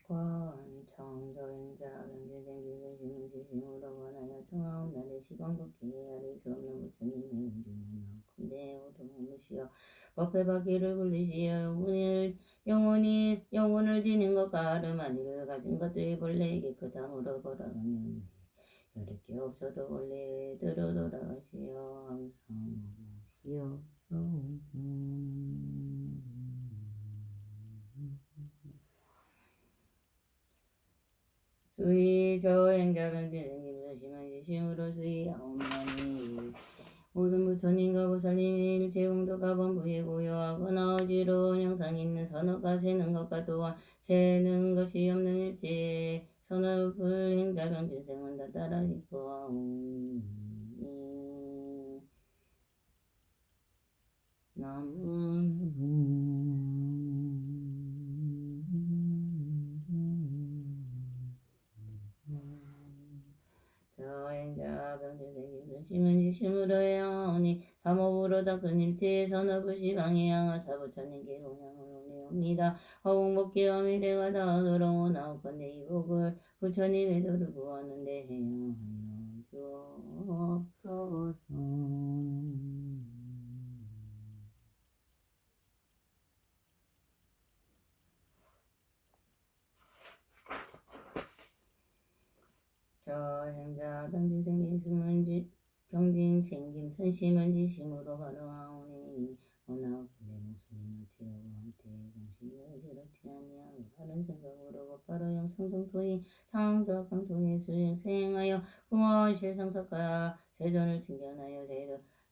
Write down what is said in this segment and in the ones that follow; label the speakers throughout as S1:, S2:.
S1: 관청저행자 명진생기변심은 지심으로 권하여 청하옵나래 시방법기에 아릴 수 없는 부처님의 운중은 없건대 오동무시여 법회바퀴를 굴리시어 영혼을 지닌 것과 아름아니를 가진 것들이 본래에게 크다므로 거라하면 여를 게 없어도 원래대로 돌아가시어 항상 오시옵소서. 수의 저행자 변진생김 심은지심으로 수의하옵나니 모든 부처님과 보살님의 일체공도가 범부에 고요하거나 어지러운 형상 있는 선어가 새는 것과 또한 새는 것이 없는 일체에 선어풀 행자 변진생은 다 따라 기뻐하오니 저행자 변진생김 심은지심으로 해야하오니 삼업으로 닦은 일체의 선업을 시방에 향하사 부처님께 공양을 올리옵니다. 허공복귀와 미래가 다 돌아오나옵건대 이 복을 부처님의 도를 구하는데 해야 하여 주옵소서. 저행자 병진생김 선심은지심으로 바로하오니 원하고 내 목숨이 마치려고 한때 정신이 어지럽지 아니하고 바른 생각으로 곧바로 영성정토의 창조강통의 수행하여 구원실 성석과 세존을 칭견하여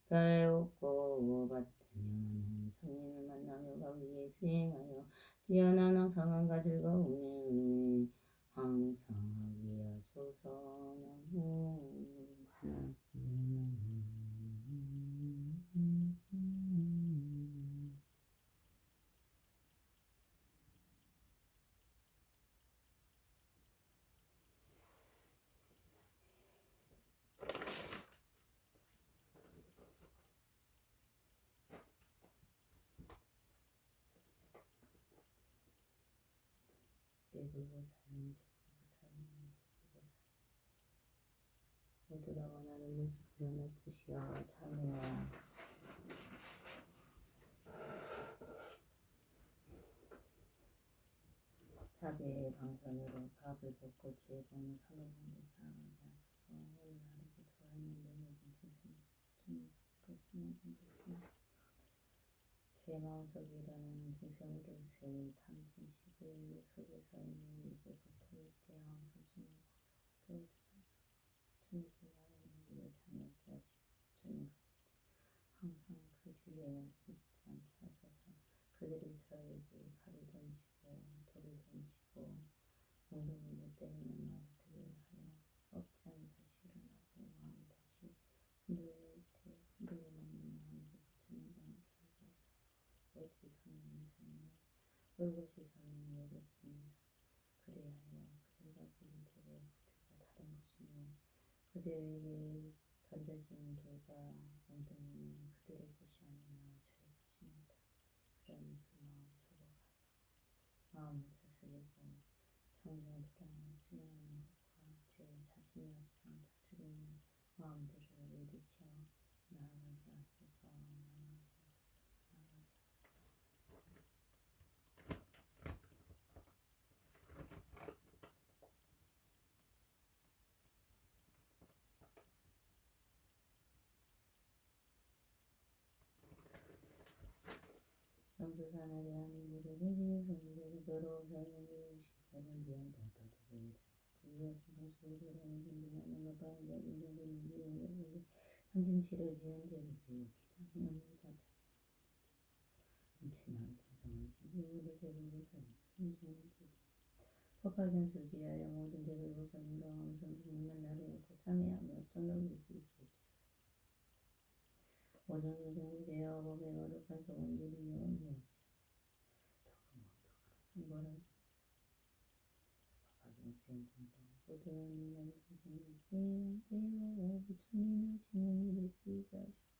S1: 배웠고 받은 영원한 성인을 만나며 가위에 수행하여 뛰어난 항상함과 즐거움을 항상 하게 하소서. 모두 다 원하는 모습으로 낮추시어 참여하 자비의 방편으로 밥을 볶고 지혜로운 선호봉을 사랑하게 하소서. 오늘 하루도 좋아했는데 모든 중생 볼수만 행복습니다. 제 마음속에 일어나는 중생으로 새 탐진식을 속에서 있는 이곳부터일 때 항상 주님 도와주소서. 주님께 나라는 일을 장혁케 하시고 주님 항상 그 진리의 말씀 잊지 않게 하소서. 그들이 저에게 칼을 던지고 돌을 던지고 몽둥이로 때리는 말들을 하여 업장이 다시 일어나고 마음이 다시 흔들릴 때 흔들림 없는 마음으로 주님과 함께 하게 하소서. 오직 저는 온전히 홀것이 저는 외롭습니다. 그리하여 그들과 분리되고 그들과 다른 것이며 그들에게 던져진 돌과 몽둥이는 그들의 것이 아니며 저의 것입니다. 그러니 그 마음 죽어가요. 마음을 다스리고 청정도랑을 수행하는 것과 제 자신의 합창 다스리는 마음들을 일으켜 나아가게 하소서. 나아가게 하소서. 나아가게 하소서. 영조산에 대한 인물의 진실의 성질에서 더러운 삶을 이루시려는 뒤한 다다다다다 이어 정성스러운 도라는 진진하는 가방을 잡은 자들은 이어를 현진치를 지은 죄를 지었기 전에 영리다 인체 나의 청정하신 이후를 죄를 벗어나 인중을 깨기 법화경 수지하여 모든 죄를 벗어나 인강함 선주님만 나를 얻고 참여하며 어쩌면 볼수 있게 해주소서. 모든 교생들이여 법의 거룩한 소원들이여 이어옵시다. 선거를 법화경 수행공동 부드러운 인간 중생에게 되어 부처님을 지는 일을 쓰게 하시오.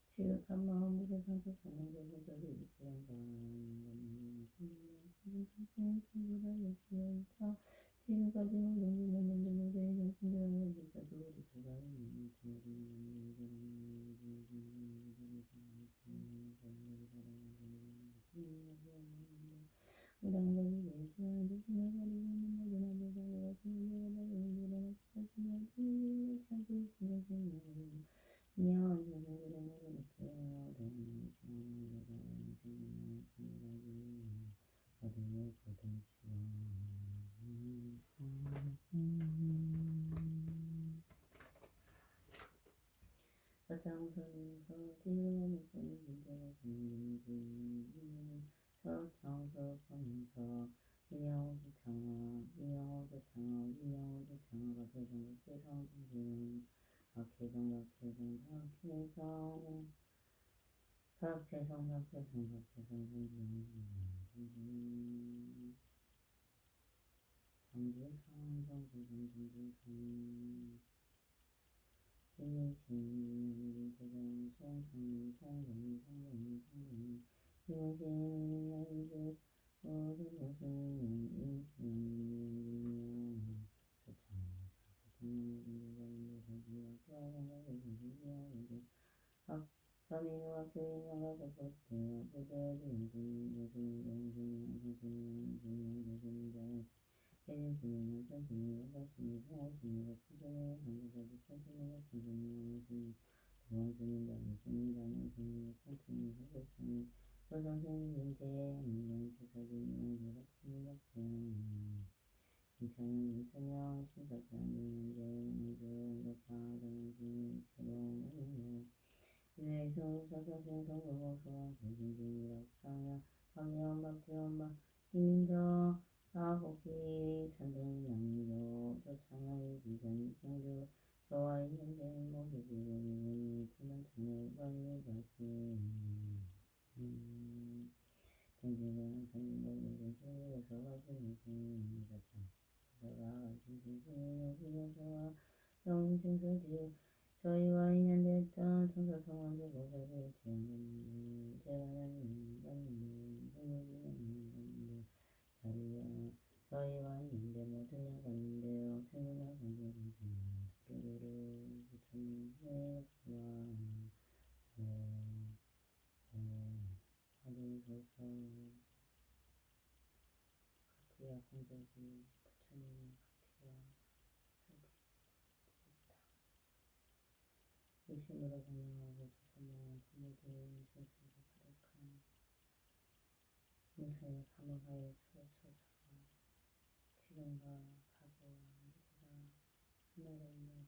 S1: 지극한 마음으로 상처 성령의 보좌를 의지한 가인간의 성전 성불하여 지어이다. 지금까지 모든 주님들 모두의 정신들은 진짜도 우리 불가능한 등어리는 우량 것이 내시는 대신에 가리고 있는 모든 아들들과 가슴을 열어가고 일어나서 하시며 그들을 참고 있으며 생명을 냐 조상들의 모든 것들 어려운 시간을 내가 생명을 참여하기 어디에 거듭 주와 사장선에서 뒤로 묶고는 문제가 생긴지 서청석하면서 이명호주 창화가 개성중지는 박혜정 김희신 대전 송창리 송동리 김희신 연주 모든 인수인명 서창 사교동문들과 서민우와 교인과 가족들 부대지 대진스님은 천신이가 법신이 성호신이가 풍성의 강자까지 천신이가 풍성이 왕신이 대왕신이 장신이 장신이 천신이 소고신이 소정신이 인재 민정체석이 인명제가 풍력대왕 인천영 신사장 인연제 인주 인덕파 장신 세봉 유해수 사도신 성공호소왕 조진진이락 상야 박예원 박지원 김민정 하복희 산동이 남녀 조창영이 지선 경주 저와 있는데 모두 부부이니 천원천녀 관리 자세 경주대왕 성인도 인생에서 가시는 생사창 서가 진신승인의 부여서와 영인생설지우 저희와 인연됐던 성사성원조 보살을 제안받는 제안받는 성모지는 자리야 저희와 있는데 모든 여갔는데요 생문화 성교공생 도로도로 부처님 회와 하루소서 가피와 공적이 부처님의 가피와 의심으로 공양하고 조선몽 부모들은 중생과 가득한 무사히 감옥하여 주옵소서. 지금과 과거와 미래가 하늘에 있는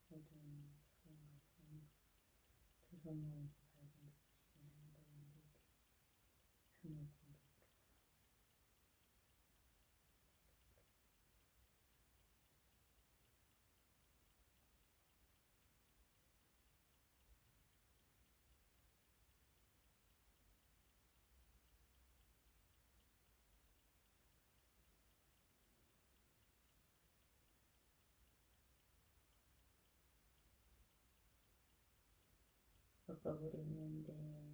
S1: 모든 서원과 소원과 조선몽 밝은 빛이 하늘에 있는 삼월공동으로 각각으로 있는데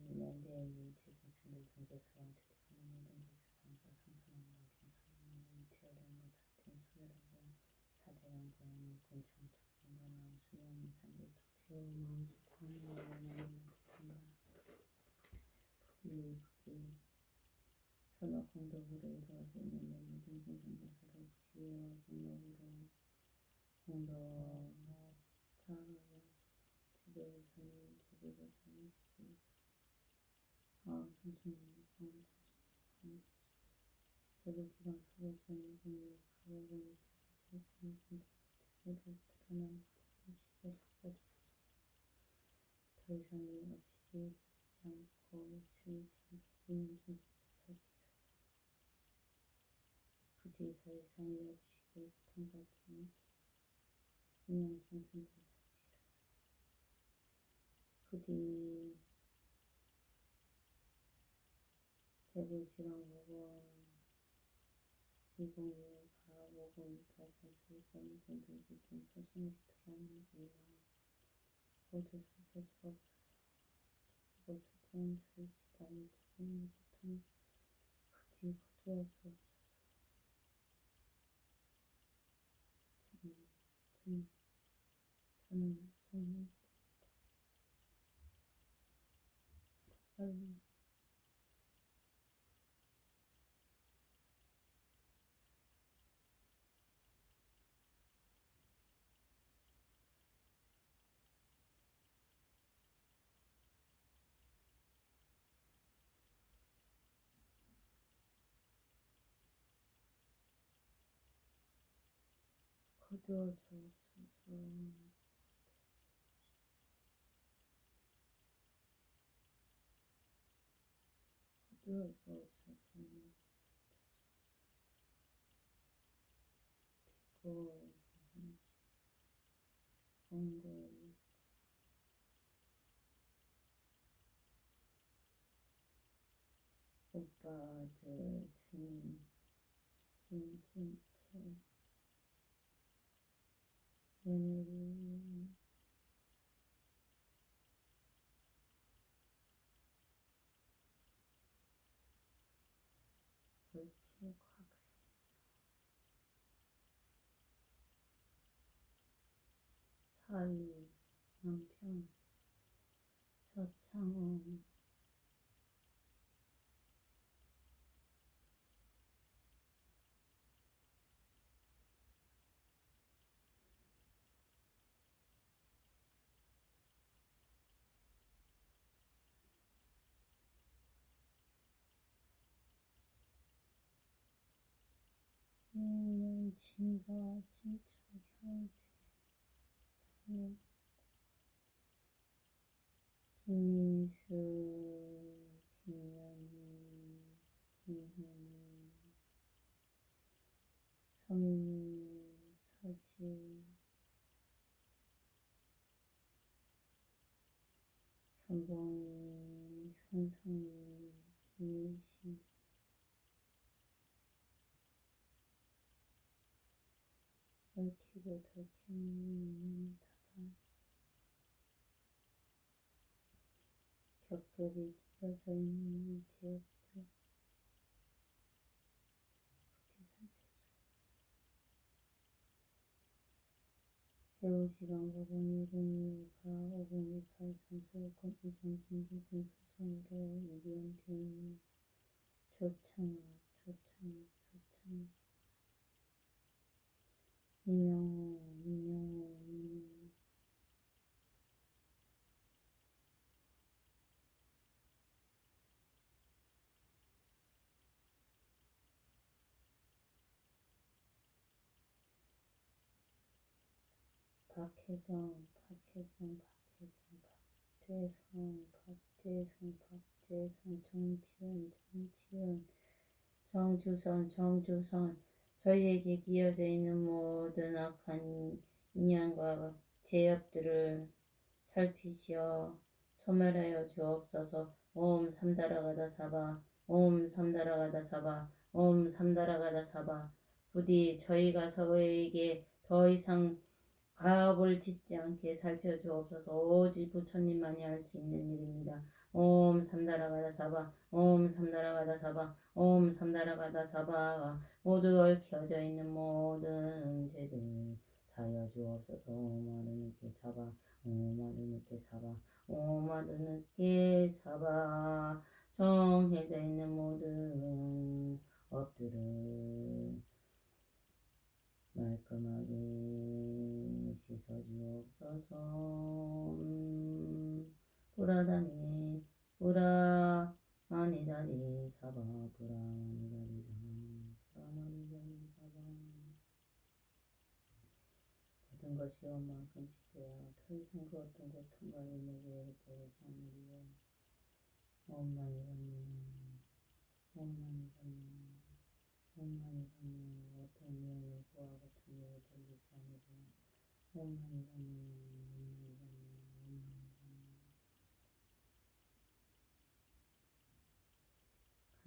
S1: 인연대의 이체 중생들 동조 사랑 주리하는 모든 도시상사 상사남과 경사는 이체어련과 사팀 소멸하고 사대랑 고양이 군청 척경과 마음 수명 산도 두세워 마음 속하는 원하는 뜻한다. 부디 선악 공덕으로 이루어져 있는 내 모든 공생과 서로 지혜와 공덕으로 공덕 자아가 제배를 살린 제배를 살린 제배를 살린 마음 천천히 마음 천천히 세부 지방 서로 주는 공유 가오공이 펴져 공유 선택 대회로 드러난 바로 시대 속여 주소서. 더 이상 이 업식이 되지 않고 욕심이지 않게 있는 중생자 살피소서. 부디 더 이상 이 업식에 고통받지 않게 인연 중생들 살피소서. 부디 대구지방법원 2021 가오공 28선 철권 등등 모든 소신으로 드러나는 일망 모두 살펴주옵소서. 슬프고 슬픔 저희 집안이 찾는 고통 부디 거두어 주옵소서. 저는 소문이 빨리 거두어 주옵소서. 거두어 주옵소서. 비고 계산시 원고 오빠 아들 주민 진준채 며느리 옳게 곽세 사위 남편 서창원 진가 진처 형제 자매 김민수 김연희 김현희 서민우 서지 선봉이 손성희 김일신 얽히고 덜켜놓는 다반 겹겹이 끼어져 있는 이 지역들 부디 살펴주옵소서. 대우지방법원 1025가 5028 3수요권 이전등기 등 소송으로 이변돼 있는 조창욱 이명호 박혜정 정지훈 저희에게 끼어져 있는 모든 악한 인연과 죄업들을 살피시어 소멸하여 주옵소서. 옴 삼다라가다 사바 옴 삼다라가다 사바 옴 삼다라가다 사바 부디 저희가 서로에게 더 이상 가업을 짓지 않게 살펴주옵소서. 오직 부처님만이 할 수 있는 일입니다. 옴 삼다라가다 사바 옴 삼다라가다 사바 옴 삼다라가다 사바 모두 얽혀져 있는 모든 죄들 사여 주옵소서. 오마르느께 사바 오마르느께 사바 오마르느께 사바 정해져 있는 모든 업들을 말끔하게 씻어주옵소서. 브라다니 브라 마니다리 사바 브라 마니다리 사바 브라 마니다리 사바 모든 것이 원망 성취되어 더 이상 그 어떤 고통과 인내에 보이지 않으리요. 원망이 받는 원망이 받는 원망이 받는 어떤 미움의 고와 같은 일에 들리지 않으리요. 원망이 받는 원망이 받는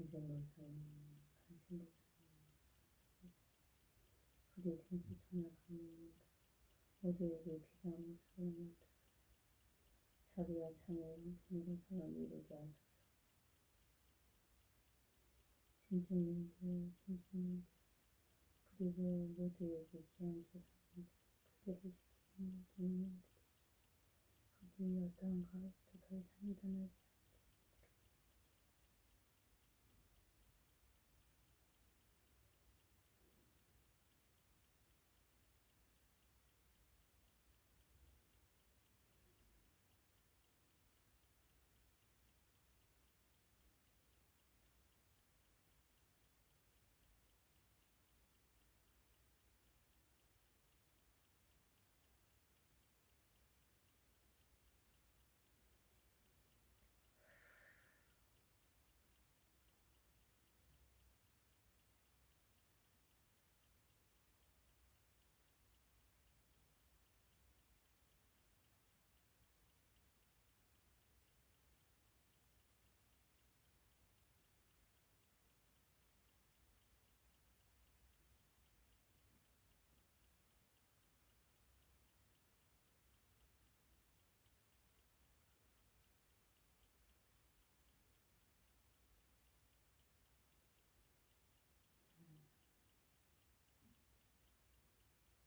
S1: 원망이 받는 간생보살님 간생보살님 부대칭 수천을 감사합니다. 모두에게 필요한 모습을 맡으소서. 자비와 참회의 형편으로 서로 이루게 하소서. 신주님들 그리고 모두에게 귀한 조상님들 그들을 지키는 모든 인연들이시오. 부디 어떠한 가업도 더 이상 일어나지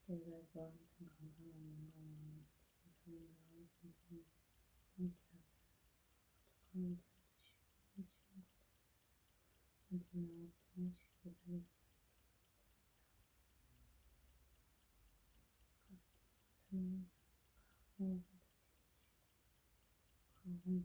S1: 우리에게도 항상 건강한 영광을 부처님 사랑과 성전을 함께하게 하소서. 부족함을 채워주시고 넘치는 곳 하소서. 언제나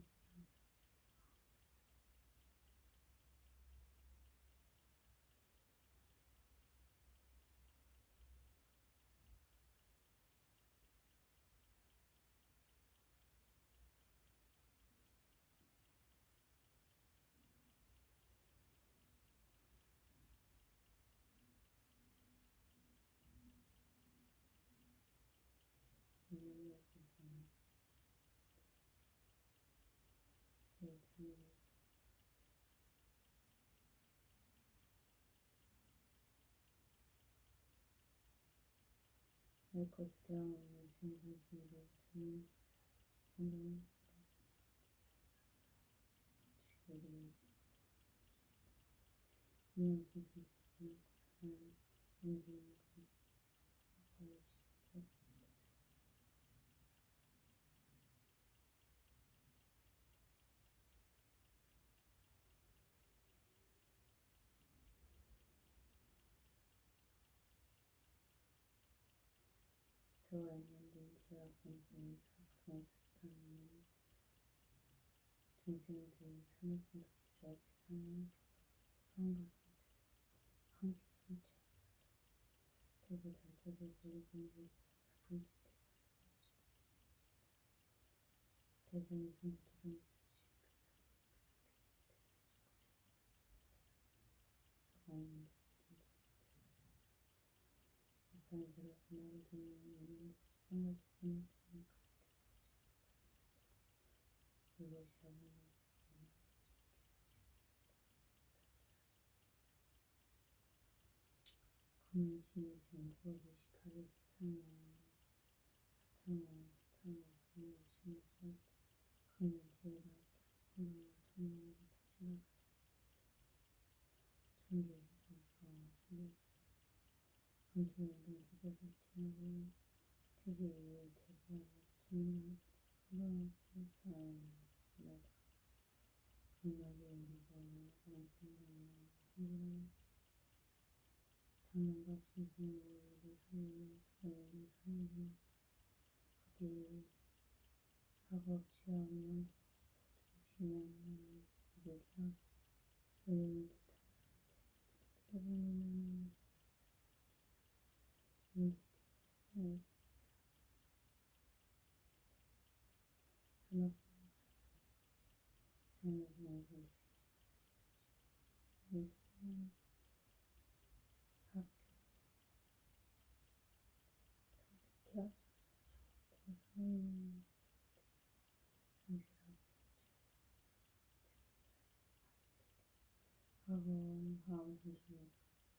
S1: 업장의식을 가리지 않게 부처님 항상 강호를 다 채우시고 그 홍중이 항상 자리하게 제일 참여를 맑고 두려움 없는 생선심으로 부처님 건강을 주시기를 인연 분들이 있고 사랑하는 인생을 가까이 시키고 저와 인연된 제와 공부인 사부로 살아가는 중생들 산업분들 주어 세상을 성과 성취 함께 성취하옵소서. 대구 달서를 돌리고 모두 사분지 대전의 중부들은 조강인들 반지로 하나를 돕는 인연들 수정을 지키는 되는 그것이 하나님 금융신의 생 9월 28일 사창년 창호 한모 신모 강인 지혜가 건강나 천명으로 다시 나가자. 존귀해주소서. 강주운동 기도를 지내고 태지 이후 대부하고 주님의 건강한 사랑을 강나게 우리가 왕생명을 흔들어 장난과 충분히 우리 삶을 좋아하는 사람들은 부디 학업 취하면 욕심이 없는 열림을 뜻하는 인지 생각 산업 장애인을 우리 소년 학교 성직케 하소서. 좋고 사는 상실하고 학원 화음 중에 감사합니다.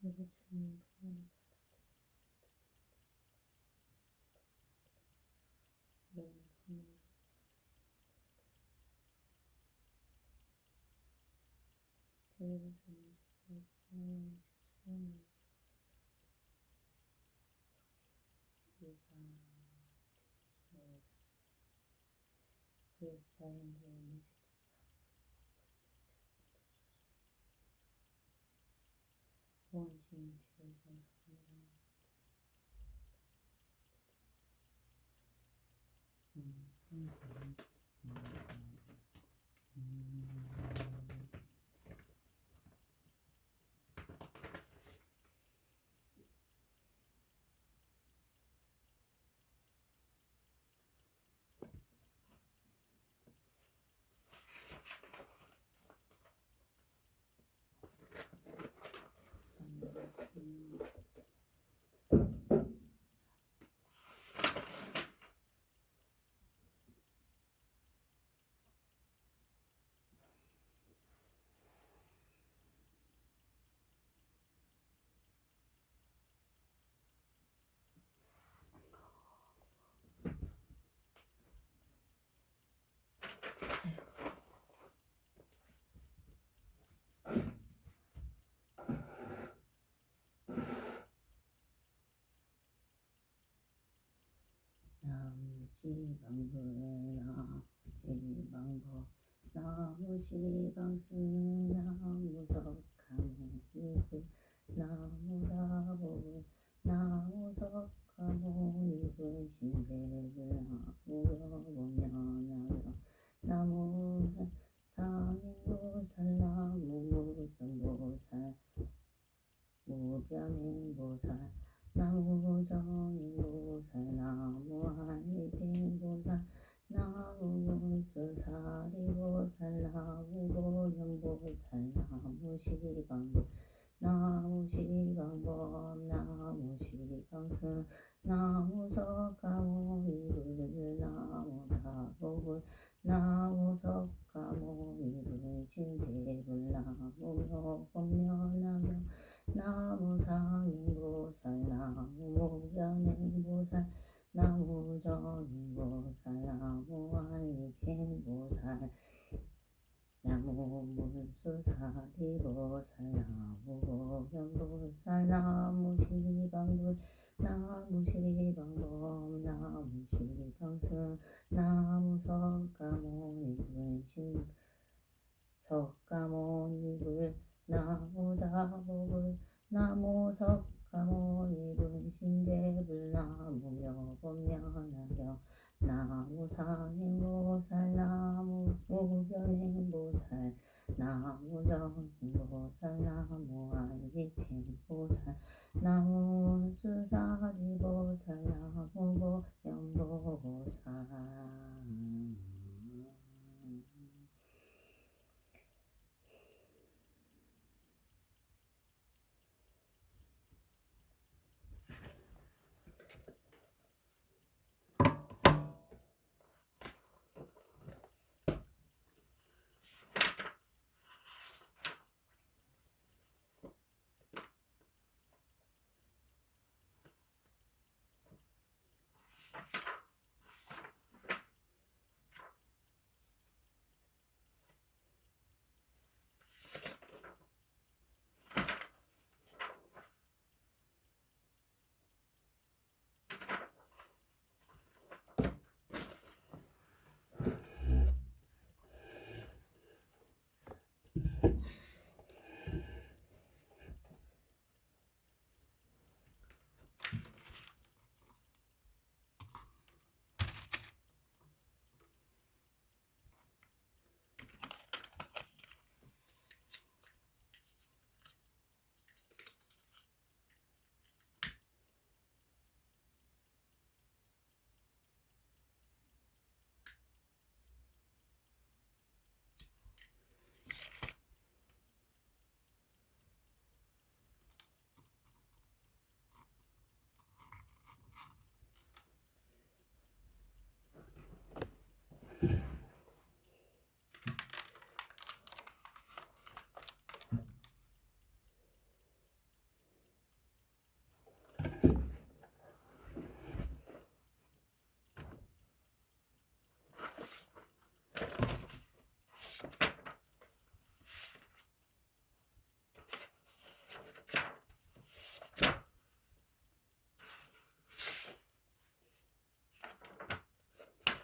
S1: 여보처럼 보는 사람 대우를 주는 주는 글자인 개인이 원신 제일종 나무지방스 나무석가모니불 나무다보불 나무석가모니불 신대불 나무여보면하여 나무는 장인보살 나무무변보살 무변행보살 나무정인보살 나무한리핑보살 나무문수사리보살 나무보현보살 나무시방법 나무시방법 나무시방승 나무석가모니불 나무다보불 나무석가모니불 신제불 나무묘법면하며 나무상인보살 나무무변행보살 나무정인보살 나무한리핑보살 나무문수사리보살 나무보현보살 나무시방불 나무시방법 평승 나무 석가모니불 석가모니불 나무다복을 나무 석가모니불 신대불 나무 묘법면하경 나무 상행보살 나무 무변행보살 나무 정행보살 나무 안기행보살 나무 수사리보살 나무 보현보살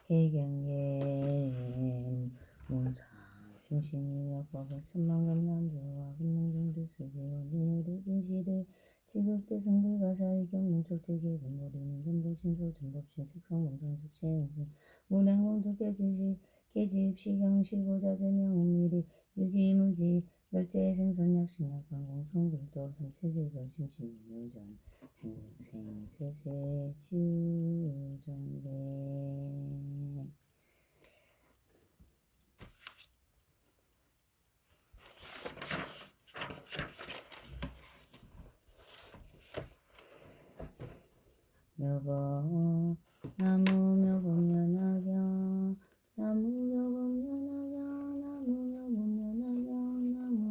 S1: 개경계 문상 심신이며 법의 천만금난조와 금능중두수지원 니네들 진시대 지극대 승불가사의 경문촉제계 금보리는 전보신소 전법신 색성몽정숙시행신 문행몽두 계집시경시고자재명은미리 유지무지 멸제생선약식약관공성불도 삼세제별심심유전 생생세세 치유전계 묘법 나무 묘법연화경 나무 묘법연화경 나무 묘법연화경 나무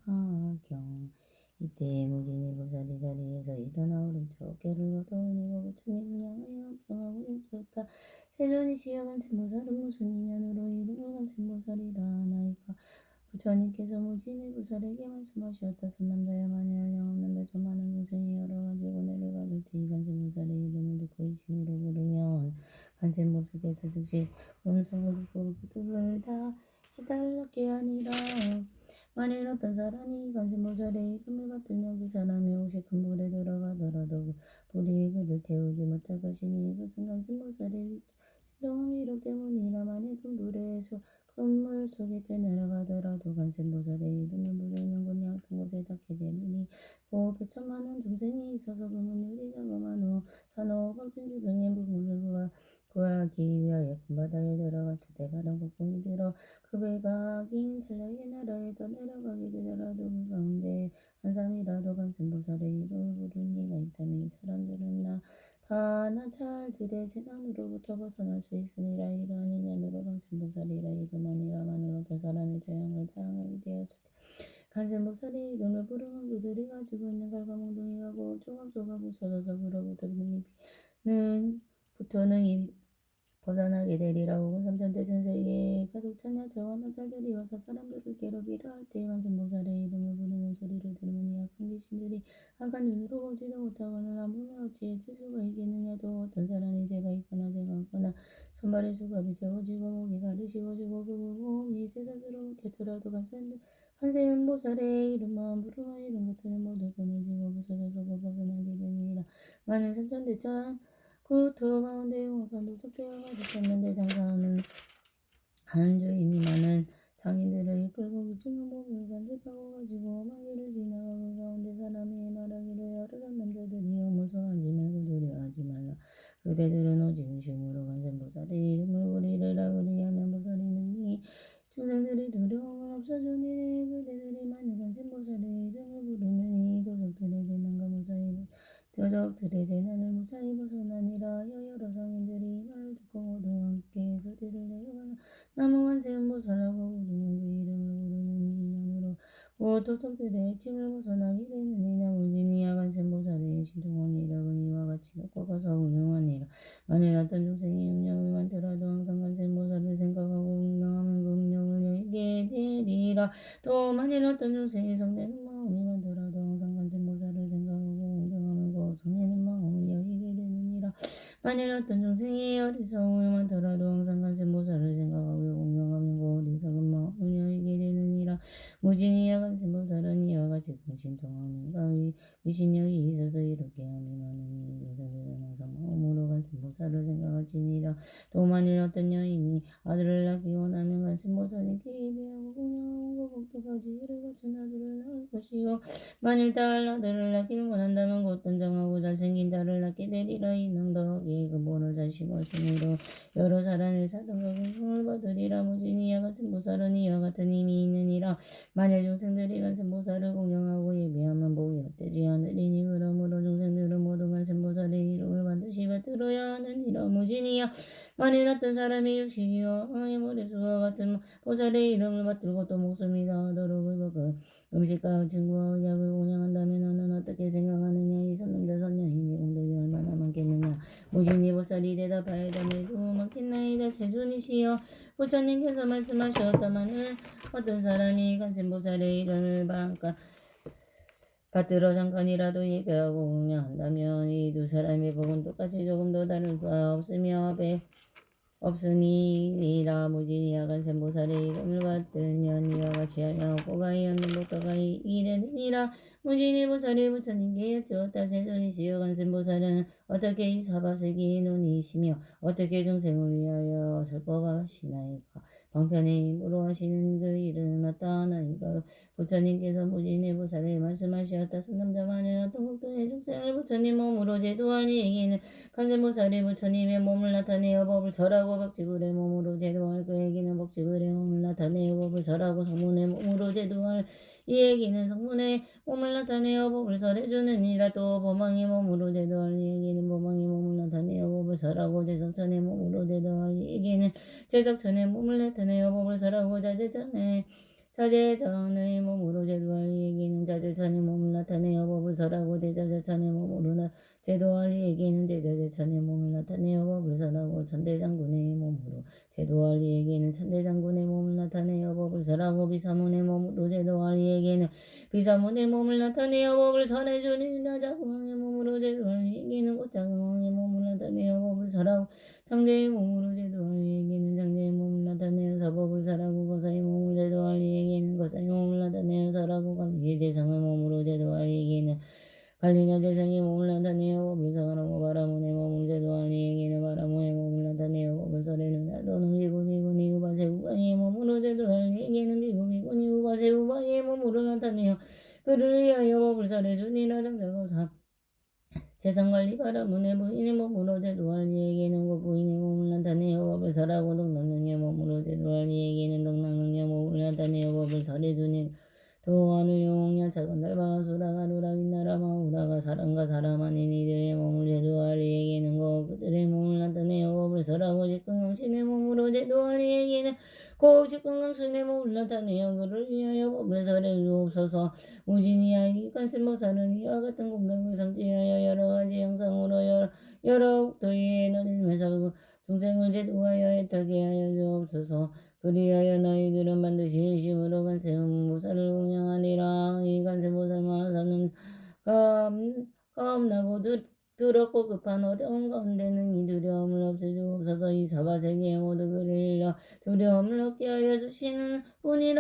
S1: 묘법연화경 이때 무진이 보살이 자리에서 일어나 오른쪽 어깨를 걷어올리고 부처님을 향하여 합종하고 일주었다. 세존이 시여간 샘보살은 무슨 인연으로 이름을 간 샘보살이라 하나이까. 부처님께서 무진의 보살에게 말씀하셨다. 선남자야만이 한량없는 몇천 많은 동생이 여러 가지 고뇌를 받을 때 이 간센보살의 이름을 듣고 이심으로 부르면 간센보살께서 즉시 음성을 듣고 그들을 다 해달라게 하니라. 만일 어떤 사람이 간센보살의 이름을 받들면 그 사람이 혹시 큰 불에 들어가더라도 그 불이 그를 태우지 못할 것이니 이것은 간센보살의 신동한 위로 때문이라. 만일 큰 불에서 물 속에 내려가더라도 간센보살의 이름을 부르면 곧 같은 곳에 닿게 되리니 또 백천만한 중생이 있어서 그문율이 자그만 후 산호 박진주 등의 부분을 구하기 위하여 큰 바다에 들어갔을 때 가령 폭풍이 들어 그 배가 긴 찰나의 나라에 더 내려가게 되더라도 그 가운데 한 사람이라도 간센보살의 이름을 부르는 이가 있다면 이 사람들은 다나 찰지대 재난으로부터 벗어날 수 있으니라. 이러한 인연으로 간센보살이라 이름하니라. 만일 어떤 사람이 재앙을 당하게 되었을 때 간센보살의 이름을 부르면 그들이 가지고 있는 칼과 몽둥이가 곧 조각조각 부서져서 그로부터 능히 벗어나게 되리라. 혹은 삼천대천세계에 가득 찬 야채와 나찰들이 와서 사람들을 괴롭히려 할 때에 간센보살의 이름을 부르는 소리를 들으면 이 악한 귀신들이 사람들이 악한 눈으로 보지도 못하거늘 아무나 어찌 칠 수가 있겠느냐도 어떤 사람이 죄가 있거나 죄가 없거나 손발의 수갑이 채워지고 목이 가르시워지고 그 몸이 쇠사스럽게 더라도 간세음 보살의 이름만 부르면 이름 같은 모두 끊어지고 부서져서 벗어나게 되니라. 만일 삼천대천 구토 가운데 용악한 도적대가 가득했는데 장사하는 한 주인이 많은 장인들을 이끌고 위중한 몸을 간직하고 가지고 망리를 지나가고 가운데 사람이 말하기를 여러 남자들이여 무서워하지 말고 두려워하지 말라. 그대들은 오직 의심으로 간센보살의 이름을 부리르라. 그리하면 보살이는 이 중생들이 두려움을 없어주니 그대들이 만일 간센보살의 이름을 부르면 이 도적들의 재난과 무사히 도적들의 재난을 무사히 벗어나니라. 여러 성인들이 말을 듣고 모두 함께 소리를 내어 나무한 세음보살하고 부르는 그 이름을 부르는 인연으로 곧 도적들의 침을 벗어나게 되느니라. 무진이 야간 셈보살의 시동원이라고 이와 같이 놓고 가서 운영하니라. 만일 어떤 중생이 음령을 많더라도 항상 간셈보살을 생각하고 운영하면 그 음령을 열게 되리라. 또 만일 어떤 중생이 성내는 마음이 많더라도 항상 간셈보살을 생각하고 운영하면 그 성내는 마음을 여기게 되느니라. 만일 어떤 중생이 어리석음을 많더라도 항상 간센보살을 생각하고 운영하면 그 어리석은 마음을 여기게 되느니라. 무진이 야간센보살은 이와 같이 큰 신통함과 위신력이 있어서 이렇게 함이 많으니 여자들은 항상 마음으로 간센보살을 생각할지니라. 또 만일 어떤 여인이 아들을 낳기 원하면 간센보살님께 예배하고 공양하고 복도까지 이를 갖춘 아들을 낳을 것이요. 만일 아들을 낳기를 원한다면 곧 단정하고 잘생긴 딸을 낳게 되리라. 이는 더욱이 근본을 잘 심었으므로 여러 사람의 사랑과 공경을 받으리라. 무진이 야간센보살은 이와 같은 힘이 있느니라. 만일 중생들이 간센보살을 공경하고 예배하면 복이 헛되지 않으리니 그러므로 중생들은 모두 간센보살의 이름을 반드시 받들어야 하느니라. 무진이야 만일 어떤 사람이 육식이와 머리수와 같은 보살의 이름을 받들고 또 목숨이 다하도록 그 음식과 증거와 의약을 공양한다면 너는 어떻게 생각하느냐. 이 선남자 선녀인의 공덕이 얼마나 많겠느냐. 무진이 보살이 대답하여다내도 많겠나이다. 세존이시여 부처님께서 말씀하셨다마는 어떤 사람이 간센보살의 이름을 받들어 잠깐이라도 예배하고 공양한다면 이 두 사람의 복은 똑같이 조금도 다를 바 없으니라. 무진이 야간센보살의 이름을 받들면 이와 같이 하여고 가히 없는 복도가 이되느니라. 무진이 보살이 부처님께 여쭈었다. 세존이시여 간센보살은 어떻게 이 사바세계의 논이시며 어떻게 중생을 위하여 설법하시나이까. 방편의 힘으로 하시는 그 일은 어떠하나이까. 부처님께서 무진의 보살을 말씀하셨다. 선남자만은 어떤 복도의 중생을 부처님 몸으로 제도할 이에게는 간센보살이 부처님의 몸을 나타내어 법을 설하고 박지불의 몸으로 제도할 그에게는 박지불의 몸을 나타내어 법을 설하고 성문의 몸으로 제도할 이에게는 성문의 몸을 나타내어 법을 설해주느니라. 또 범왕의 몸으로 제도할 이에게는 범왕의 몸을 나타내어 법을 설하고 제석천의 몸으로 제도할 이에게는 제석천의 몸을 나타내어 법을 설하고 자제전의 몸으로 제도할 이에게는 자제천의 몸을 나타내어 법을 설하고 대자제천의 몸으로 제도할 이에게는 대자제천의 몸을 나타내어 법을 설하고 천대장군의 몸으로 제도할 이에게는 천대장군의 몸을 나타내어 법을 설하고 비사문의 몸으로 제도할 이에게는 비사문의 몸을 나타내어 법을 설해주니라. 자궁왕의 몸으로 제도할 이에게는 곧 자궁왕의 몸을 나타내어 법을 설하고 장제의 몸으로 제도할 이에게는 장제의 몸을 나타내어서 법을 설하고 거사의 몸을 제도할 이에게는 거사의 몸을 나타내어 설하고 관리의 재성의 몸으로 제도할 이에게는 관리나 재성의 몸을 나타내어 법을 설하고 바라문의 몸을 제도할 이에게는 바라문의 몸을 나타내어 법을 설해누나. 또는 비구비구니 우바세 우바의 몸으로 제도할 이에게는 비구비구니 우바세 우바의 몸으로 나타내어 그를 위하여 법을 설해주니라. 장자거사 재성관리 바라문의 부인의 몸으로 제도할 이에게는 그 부인의 몸을 나타내어 법을 설하고 동남능의 몸으로 제도할 이에게는 동남능의 몸을 나타내어 법을 설해주니. 또 하늘 용야 작은 달바 수라가 누락인나라 마우라가 사람과 사람 아닌 이들의 몸을 제도할 이에게는 그들의 몸을 나타내어 법을 설하고 직근강신의 몸으로 제도할 이에게는 직근강신의 몸을 나타내어 그를 위하여 법을 설해주옵소서. 무진이야 이 간센보살은 이와 같은 공덕을 성취하여 여러 가지 형상으로 여러 복도에 나누면서 중생을 제도하여 애탈게 하여 주옵소서. 그리하여 너희들은 반드시 일심으로 간센보살을 공양하니라. 이 간센보살마사는 겁나고 두렵고 급한 어려운 가운데는 이 두려움을 없애주옵소서. 이 사바세계의 모든 그를 두려움을 없게 하여 주시는 분이라